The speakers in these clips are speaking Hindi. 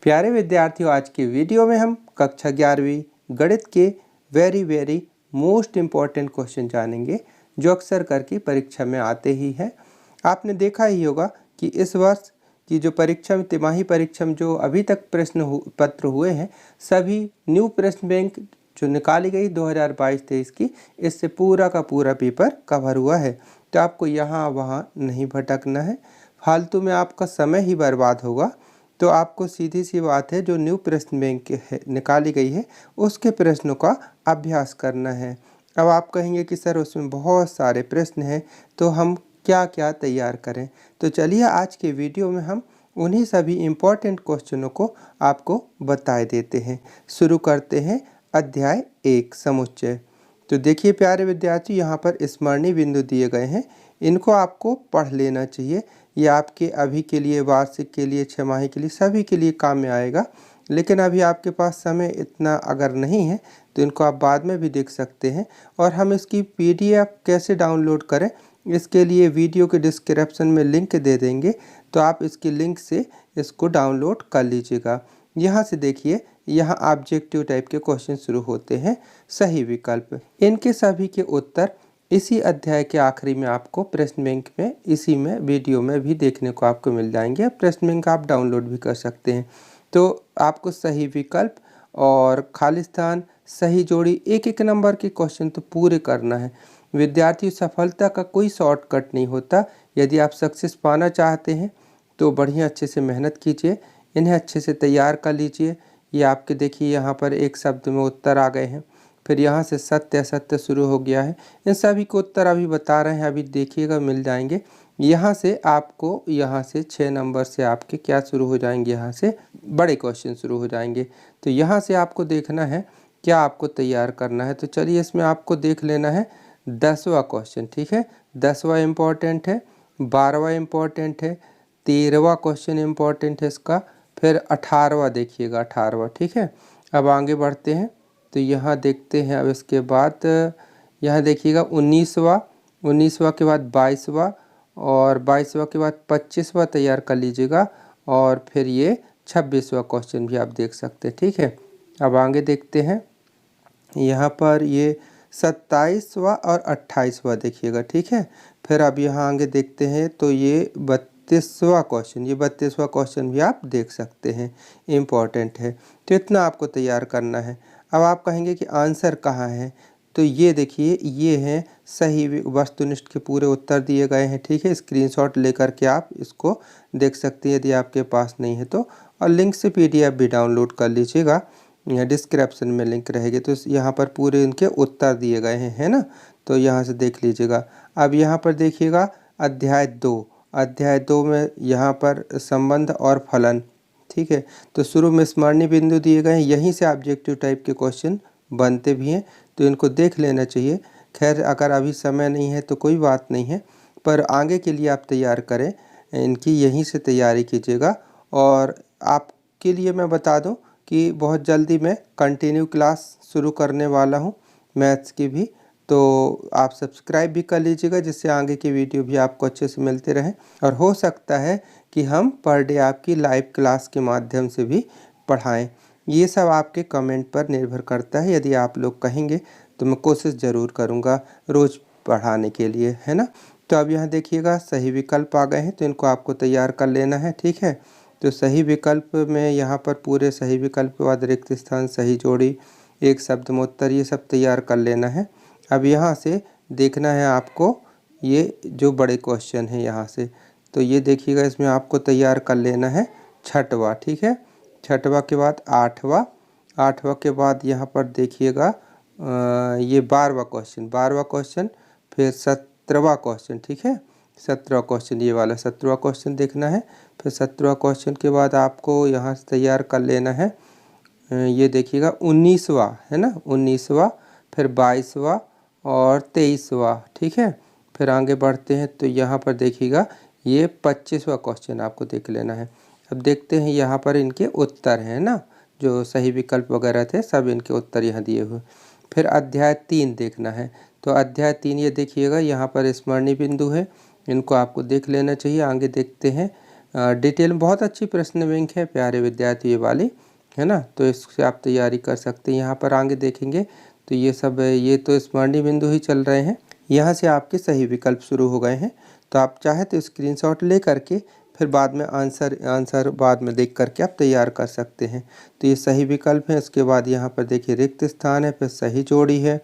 प्यारे विद्यार्थियों, आज के वीडियो में हम कक्षा 11वीं गणित के वेरी मोस्ट इम्पॉर्टेंट क्वेश्चन जानेंगे जो अक्सर करके परीक्षा में आते ही हैं। आपने देखा ही होगा कि इस वर्ष की जो परीक्षा में तिमाही परीक्षा में जो अभी तक प्रश्न पत्र हुए हैं, सभी न्यू प्रश्न बैंक जो निकाली गई 2022-23 की, इससे पूरा का पूरा पेपर कवर हुआ है। तो आपको यहाँ वहाँ नहीं भटकना है, फालतू में आपका समय ही बर्बाद होगा। तो आपको सीधी सी बात है, जो न्यू प्रश्न बैंक निकाली गई है उसके प्रश्नों का अभ्यास करना है। अब आप कहेंगे कि सर उसमें बहुत सारे प्रश्न हैं, तो हम क्या क्या तैयार करें। तो चलिए आज के वीडियो में हम उन्हीं सभी इम्पोर्टेंट क्वेश्चनों को आपको बता देते हैं। शुरू करते हैं अध्याय 1 समुच्चय। तो देखिए प्यारे विद्यार्थी, यहाँ पर स्मरणीय बिंदु दिए गए हैं, इनको आपको पढ़ लेना चाहिए। ये आपके अभी के लिए, वार्षिक के लिए, छमाही के लिए, सभी के लिए काम में आएगा। लेकिन अभी आपके पास समय इतना अगर नहीं है तो इनको आप बाद में भी देख सकते हैं। और हम इसकी PDF कैसे डाउनलोड करें, इसके लिए वीडियो के डिस्क्रिप्शन में लिंक दे देंगे, तो आप इसकी लिंक से इसको डाउनलोड कर लीजिएगा। यहाँ से देखिए, यहाँ ऑब्जेक्टिव टाइप के क्वेश्चन शुरू होते हैं। सही विकल्प, इनके सभी के उत्तर इसी अध्याय के आखिरी में आपको प्रश्न बैंक में, इसी में वीडियो में भी देखने को आपको मिल जाएंगे। प्रश्न बैंक आप डाउनलोड भी कर सकते हैं। तो आपको सही विकल्प और खाली स्थान, सही जोड़ी, एक एक नंबर के क्वेश्चन तो पूरे करना है। विद्यार्थी, सफलता का कोई शॉर्टकट नहीं होता। यदि आप सक्सेस पाना चाहते हैं तो बढ़िया अच्छे से मेहनत कीजिए, इन्हें अच्छे से तैयार कर लीजिए। ये आपके देखिए यहाँ पर एक शब्द में उत्तर आ गए हैं, फिर यहाँ से सत्य असत्य शुरू हो गया है। इन सभी को उत्तर अभी बता रहे हैं, अभी देखिएगा मिल जाएंगे। यहाँ से आपको, यहाँ से 6 नंबर से आपके क्या शुरू हो जाएंगे, यहाँ से बड़े क्वेश्चन शुरू हो जाएंगे। तो यहाँ से आपको देखना है क्या आपको तैयार करना है। तो चलिए इसमें आपको देख लेना है 10वां क्वेश्चन, ठीक है। 10वां इम्पॉर्टेंट है, 12वां इम्पॉर्टेंट है, 13वां क्वेश्चन इम्पॉर्टेंट है इसका, फिर 18वां देखिएगा, 18वां, ठीक है। अब आगे बढ़ते हैं तो यहाँ देखते हैं। अब इसके बाद यहाँ देखिएगा 19वां के बाद 22वां, और 22वां के बाद 25वां तैयार कर लीजिएगा, और फिर ये 26वां क्वेश्चन भी आप देख सकते हैं, ठीक है। अब आगे देखते हैं, यहाँ पर ये 27वां और 28वां देखिएगा, ठीक है। फिर अब यहाँ आगे देखते हैं तो ये 32वां क्वेश्चन, ये 32वां क्वेश्चन भी आप देख सकते हैं, इम्पॉर्टेंट है। तो इतना आपको तैयार करना है। अब आप कहेंगे कि आंसर कहाँ है, तो ये देखिए, ये हैं सही वस्तुनिष्ठ के पूरे उत्तर दिए गए हैं, ठीक है। स्क्रीनशॉट लेकर के आप इसको देख सकते हैं यदि आपके पास नहीं है तो, और लिंक से PDF भी डाउनलोड कर लीजिएगा, डिस्क्रिप्शन में लिंक रहेगी। तो यहाँ पर पूरे इनके उत्तर दिए गए हैं, है ना। तो यहाँ से देख लीजिएगा। अब यहाँ पर देखिएगा अध्याय 2 में यहाँ पर संबंध और फलन, ठीक है। तो शुरू में स्मरणीय बिंदु दिए गए हैं, यहीं से ऑब्जेक्टिव टाइप के क्वेश्चन बनते भी हैं, तो इनको देख लेना चाहिए। खैर अगर अभी समय नहीं है तो कोई बात नहीं है, पर आगे के लिए आप तैयार करें, इनकी यहीं से तैयारी कीजिएगा। और आपके लिए मैं बता दूं कि बहुत जल्दी मैं कंटिन्यू क्लास शुरू करने वाला हूं मैथ्स की भी, तो आप सब्सक्राइब भी कर लीजिएगा, जिससे आगे की वीडियो भी आपको अच्छे से मिलते रहें। और हो सकता है कि हम पर डे आपकी लाइव क्लास के माध्यम से भी पढ़ाएं। ये सब आपके कमेंट पर निर्भर करता है। यदि आप लोग कहेंगे तो मैं कोशिश ज़रूर करूँगा रोज़ पढ़ाने के लिए, है ना। तो अब यहाँ देखिएगा सही विकल्प आ गए हैं, तो इनको आपको तैयार कर लेना है, ठीक है। तो सही विकल्प में यहाँ पर पूरे सही विकल्प के बाद रिक्त स्थान, सही जोड़ी, एक शब्द में उत्तर, ये सब तैयार कर लेना है। अब यहाँ से देखना है आपको ये जो बड़े क्वेश्चन हैं यहाँ से, तो ये देखिएगा, इसमें आपको तैयार कर लेना है 6वां, ठीक है। 6वां के बाद 8वां के बाद यहाँ पर देखिएगा ये 12वां क्वेश्चन, फिर 17वां क्वेश्चन, ठीक है। 17वां क्वेश्चन, ये वाला 17वां क्वेश्चन देखना है। फिर 17वां क्वेश्चन के बाद आपको यहाँ से तैयार कर लेना है, ये देखिएगा 19वां, है ना, 19वां, फिर 22वां और 23वां, ठीक है। फिर आगे बढ़ते हैं तो यहाँ पर देखिएगा ये 25वां क्वेश्चन आपको देख लेना है। अब देखते हैं यहाँ पर इनके उत्तर हैं ना, जो सही विकल्प वगैरह थे सब इनके उत्तर यहाँ दिए हुए। फिर अध्याय 3 देखना है, तो अध्याय 3 ये देखिएगा, यहाँ पर स्मरणीय बिंदु है, इनको आपको देख लेना चाहिए। आगे देखते हैं डिटेल में बहुत अच्छी प्रश्न बैंक है प्यारे विद्यार्थी ये वाली, है ना। तो इससे आप तैयारी कर सकते हैं। यहाँ पर आगे देखेंगे तो ये सब ये तो स्मरणीय बिंदु ही चल रहे हैं। यहाँ से आपके सही विकल्प शुरू हो गए हैं। तो आप चाहे तो स्क्रीनशॉट ले करके फिर बाद में आंसर बाद में देख करके आप तैयार कर सकते हैं। तो ये सही विकल्प है। उसके बाद यहाँ पर देखिए रिक्त स्थान है, फिर सही जोड़ी है।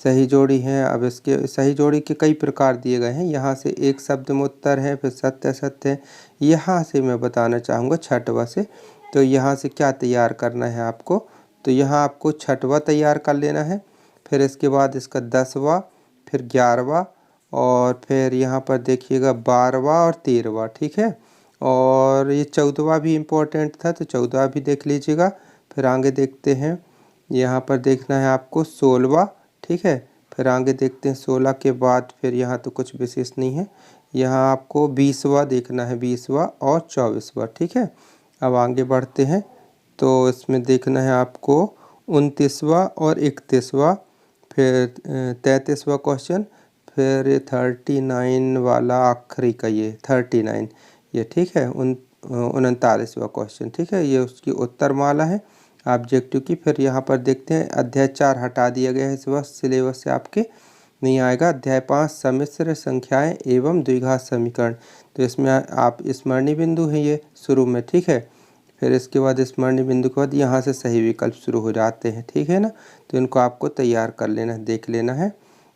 सही जोड़ी है। अब इसके सही जोड़ी के कई प्रकार दिए गए हैं। यहाँ से एक शब्द में उत्तर है, फिर सत्य सत्य है। यहाँ से मैं बताना चाहूँगा छठवा से। तो यहाँ से क्या तैयार करना है आपको, तो यहाँ आपको छठवा तैयार कर लेना है। फिर इसके बाद इसका 10वां, फिर 11वां, और फिर यहाँ पर देखिएगा 12वां और 13वां, ठीक है। और ये 14वां भी इम्पोर्टेंट था, तो 14वां भी देख लीजिएगा। फिर आगे देखते हैं, यहाँ पर देखना है आपको 16वां, ठीक है। फिर आगे देखते हैं 16 के बाद फिर यहाँ तो कुछ विशेष नहीं है। यहाँ आपको 20वां देखना है, 20वां और 24वां, ठीक है। अब आगे बढ़ते हैं तो इसमें देखना है आपको 29वां और 31वां, फिर 33वां क्वेश्चन, फिर 39 वाला आखिरी का ये 39 ये, ठीक है। 39वां क्वेश्चन, ठीक है। ये उसकी उत्तरमाला है ऑब्जेक्टिव की। फिर यहाँ पर देखते हैं अध्याय 4 हटा दिया गया है इस वर्ष सिलेबस से, आपके नहीं आएगा। अध्याय 5 सम्मिश्र संख्याएं एवं द्विघात समीकरण, तो इसमें आप स्मरणीय बिंदु है ये शुरू में, ठीक है। फिर इसके बाद स्मरणीय बिंदु के बाद यहाँ से सही विकल्प शुरू हो जाते हैं, ठीक है ना। तो इनको आपको तैयार कर लेना है, देख लेना है।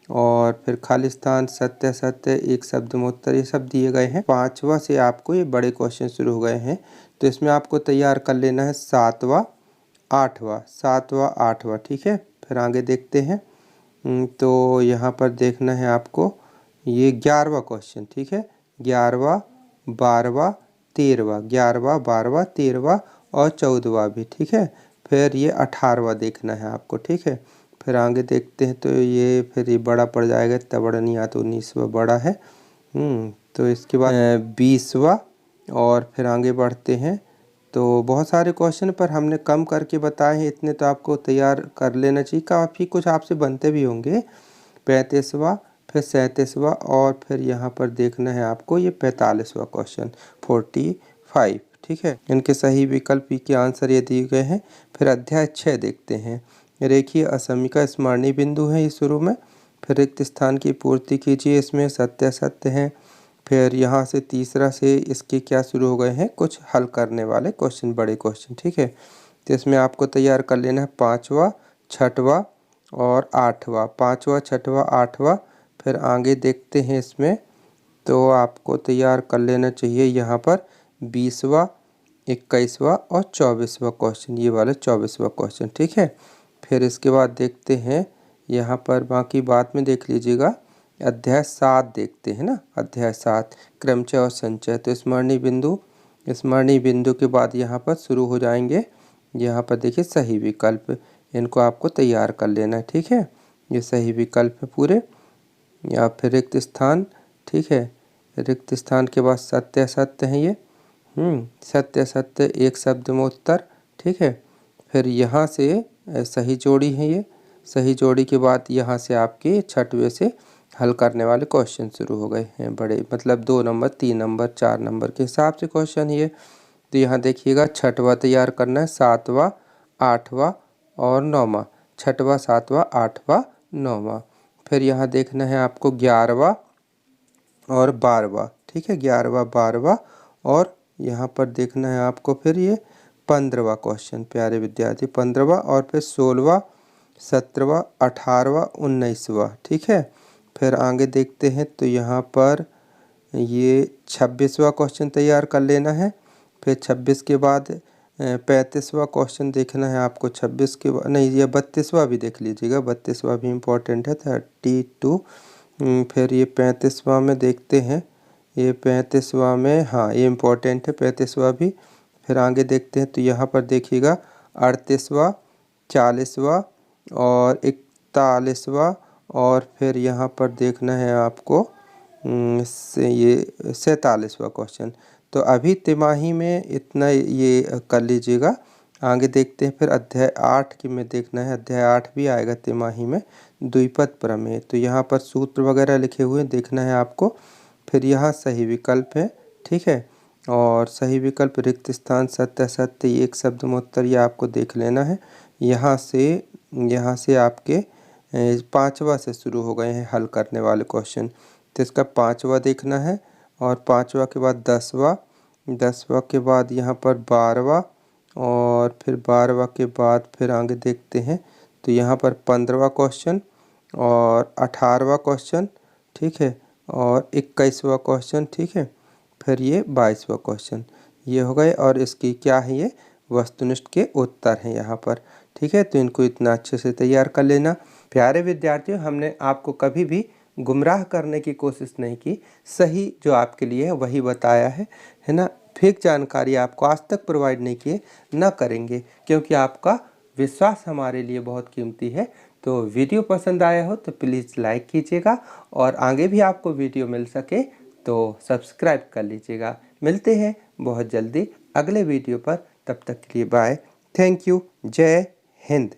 और फिर खाली स्थान, सत्य सत्य, एक शब्द में उत्तर, ये सब दिए गए हैं। 5वां से आपको ये बड़े क्वेश्चन शुरू हो गए हैं। तो इसमें आपको तैयार कर लेना है 7वां 8वां, ठीक है। फिर आगे देखते हैं तो यहाँ पर देखना है आपको ये 11वां क्वेश्चन, ठीक है। 11वां 12वां 13वां, 11वां 12वां 13वां और 14वां भी, ठीक है। फिर ये 18वां देखना है आपको, ठीक है। फिर आगे देखते हैं तो ये फिर ये बड़ा पड़ जाएगा, इतना बड़ा नहीं आता, 19वां बड़ा है। तो इसके बाद 20वां, और फिर आगे बढ़ते हैं तो बहुत सारे क्वेश्चन पर हमने कम करके बताए हैं, इतने तो आपको तैयार कर लेना चाहिए। काफ़ी कुछ आपसे बनते भी होंगे। 35वां, फिर 37वां, और फिर यहाँ पर देखना है आपको ये 45वां क्वेश्चन 45, ठीक है। इनके सही विकल्प के आंसर ये दिए गए हैं। फिर अध्याय 6 देखते हैं। रेखीय असमीका स्मरणीय बिंदु है ये शुरू में। फिर रिक्त स्थान की पूर्ति कीजिए, इसमें सत्य सत्य है। फिर यहाँ से तीसरा से इसके क्या शुरू हो गए हैं, कुछ हल करने वाले क्वेश्चन, बड़े क्वेश्चन, ठीक है। तो इसमें आपको तैयार कर लेना है 5वां 6वां और 8वां, 5वां 6वां 8वां। फिर आगे देखते हैं इसमें तो आपको तैयार कर लेना चाहिए यहाँ पर 20वां 21वां और 24वां क्वेश्चन, ये वाला 24वां क्वेश्चन, ठीक है। फिर इसके बाद देखते हैं यहाँ पर, बाकी बाद में देख लीजिएगा। अध्याय 7 देखते हैं ना, अध्याय 7 क्रमचय और संचय। तो स्मरणीय बिंदु के बाद यहाँ पर शुरू हो जाएंगे। यहाँ पर देखिए सही विकल्प, इनको आपको तैयार कर लेना है, ठीक है। ये सही विकल्प है पूरे। या फिर रिक्त स्थान, ठीक है। रिक्त स्थान के बाद सत्य सत्य है ये, सत्य सत्य, एक शब्द में उत्तर, ठीक है। फिर यहाँ से सही जोड़ी है ये। सही जोड़ी के बाद यहाँ से आपके 6वें से हल करने वाले क्वेश्चन शुरू हो गए हैं बड़े, मतलब 2 नंबर 3 नंबर 4 नंबर के हिसाब से क्वेश्चन ये। तो यहाँ देखिएगा 6वां तैयार करना है, 7वां 8वां और 9वां, 6वां 7वां 8वां 9वां। फिर यहाँ देखना है आपको 11वां और 12वां, ठीक है। 11वां 12वां, और यहाँ पर देखना है आपको फिर ये 15वां क्वेश्चन प्यारे विद्यार्थी, 15वां, और फिर 16वां 17वां 18वां 19वां, ठीक है। फिर आगे देखते हैं तो यहाँ पर ये 26वां क्वेश्चन तैयार कर लेना है। फिर 26 के बाद 35वां क्वेश्चन देखना है आपको। 26 के बाद नहीं, ये 32वां भी देख लीजिएगा, 32वां भी इम्पोर्टेंट है, 32। फिर ये 35वां में देखते हैं, ये 35वां में, हाँ ये इम्पोर्टेंट है 35वां भी। फिर आगे देखते हैं तो यहाँ पर देखिएगा 38वां 40वां और 41वां, और फिर यहाँ पर देखना है आपको ये 47वां क्वेश्चन। तो अभी तिमाही में इतना ये कर लीजिएगा। आगे देखते हैं फिर अध्याय 8 की में देखना है, अध्याय 8 भी आएगा तिमाही में, द्विपद प्रमेय। तो यहाँ पर सूत्र वगैरह लिखे हुए देखना है आपको। फिर यहाँ सही विकल्प है, ठीक है। और सही विकल्प रिक्त स्थान, सत्य असत्य, एक शब्द में उत्तर, ये आपको देख लेना है। यहाँ से आपके 5वां से शुरू हो गए हैं हल करने वाले क्वेश्चन, तो इसका 5वां देखना है और 5वां के बाद 10वां, 10वां के बाद यहाँ पर 12वां और फिर 12वां के बाद फिर आगे देखते हैं तो यहाँ पर 15वां क्वेश्चन और 18वां क्वेश्चन, ठीक है, और 21वां क्वेश्चन, ठीक है, फिर ये 22वां क्वेश्चन, ये हो गए। और इसकी क्या है, ये वस्तुनिष्ठ के उत्तर हैं यहाँ पर, ठीक है। तो इनको इतना अच्छे से तैयार कर लेना। प्यारे विद्यार्थियों, हमने आपको कभी भी गुमराह करने की कोशिश नहीं की, सही जो आपके लिए है वही बताया है ना। फेक जानकारी आपको आज तक प्रोवाइड नहीं किए, ना करेंगे, क्योंकि आपका विश्वास हमारे लिए बहुत कीमती है। तो वीडियो पसंद आया हो तो प्लीज़ लाइक कीजिएगा और आगे भी आपको वीडियो मिल सके तो सब्सक्राइब कर लीजिएगा। मिलते हैं बहुत जल्दी अगले वीडियो पर, तब तक के लिए बाय, थैंक यू, जय हिंद।